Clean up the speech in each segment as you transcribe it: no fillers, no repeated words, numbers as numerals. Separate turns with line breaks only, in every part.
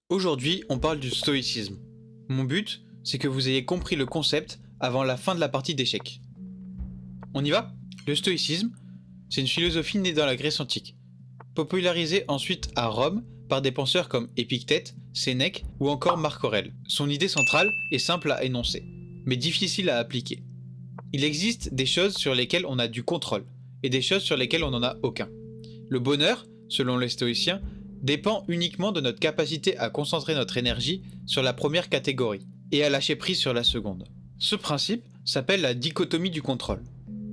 Aujourd'hui, on parle du stoïcisme. Mon but, c'est que vous ayez compris le concept avant la fin de la partie d'échecs. On y va? Le stoïcisme, c'est une philosophie née dans la Grèce antique, popularisée ensuite à Rome par des penseurs comme Épictète, Sénèque ou encore Marc Aurèle. Son idée centrale est simple à énoncer, mais difficile à appliquer. Il existe des choses sur lesquelles on a du contrôle, et des choses sur lesquelles on n'en a aucun. Le bonheur, selon les stoïciens, dépend uniquement de notre capacité à concentrer notre énergie sur la première catégorie et à lâcher prise sur la seconde. Ce principe s'appelle la dichotomie du contrôle.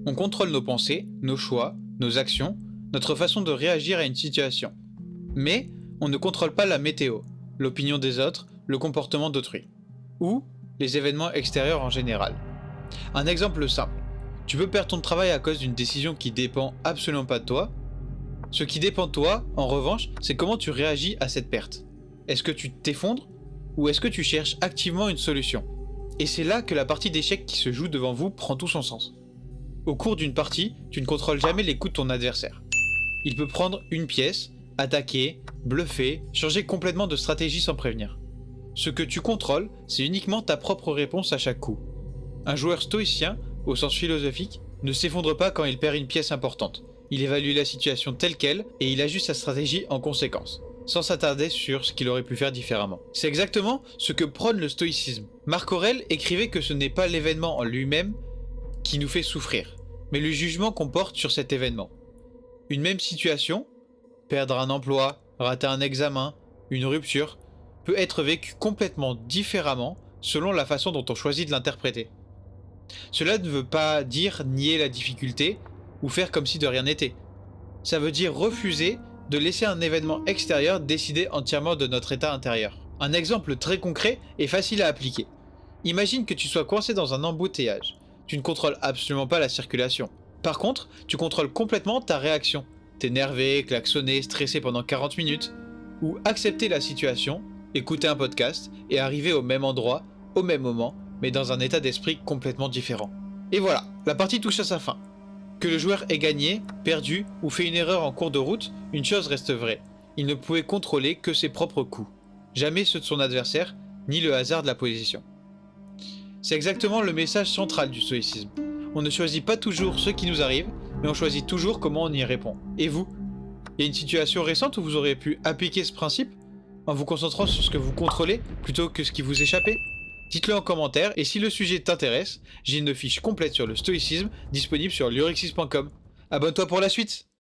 On contrôle nos pensées, nos choix, nos actions, notre façon de réagir à une situation. Mais on ne contrôle pas la météo, l'opinion des autres, le comportement d'autrui, ou les événements extérieurs en général. Un exemple simple, tu peux perdre ton travail à cause d'une décision qui dépend absolument pas de toi. Ce qui dépend de toi, en revanche, c'est comment tu réagis à cette perte. Est-ce que tu t'effondres ou est-ce que tu cherches activement une solution? Et c'est là que la partie d'échecs qui se joue devant vous prend tout son sens. Au cours d'une partie, tu ne contrôles jamais les coups de ton adversaire. Il peut prendre une pièce, attaquer, bluffer, changer complètement de stratégie sans prévenir. Ce que tu contrôles, c'est uniquement ta propre réponse à chaque coup. Un joueur stoïcien, au sens philosophique, ne s'effondre pas quand il perd une pièce importante. Il évalue la situation telle qu'elle et il ajuste sa stratégie en conséquence, sans s'attarder sur ce qu'il aurait pu faire différemment. C'est exactement ce que prône le stoïcisme. Marc Aurèle écrivait que ce n'est pas l'événement en lui-même qui nous fait souffrir, mais le jugement qu'on porte sur cet événement. Une même situation, perdre un emploi, rater un examen, une rupture, peut être vécue complètement différemment selon la façon dont on choisit de l'interpréter. Cela ne veut pas dire nier la difficulté ou faire comme si de rien n'était. Ça veut dire refuser de laisser un événement extérieur décider entièrement de notre état intérieur. Un exemple très concret et facile à appliquer. Imagine que tu sois coincé dans un embouteillage. Tu ne contrôles absolument pas la circulation. Par contre, tu contrôles complètement ta réaction. T'énerver, klaxonner, stresser pendant 40 minutes. Ou accepter la situation, écouter un podcast et arriver au même endroit, au même moment, mais dans un état d'esprit complètement différent. Et voilà, la partie touche à sa fin. Que le joueur ait gagné, perdu ou fait une erreur en cours de route, une chose reste vraie. Il ne pouvait contrôler que ses propres coups. Jamais ceux de son adversaire, ni le hasard de la position. C'est exactement le message central du stoïcisme. On ne choisit pas toujours ce qui nous arrive, mais on choisit toujours comment on y répond. Et vous? Il y a une situation récente où vous auriez pu appliquer ce principe en vous concentrant sur ce que vous contrôlez plutôt que ce qui vous échappait? Dites-le en commentaire et si le sujet t'intéresse, j'ai une fiche complète sur le stoïcisme disponible sur lurexis.com. Abonne-toi pour la suite!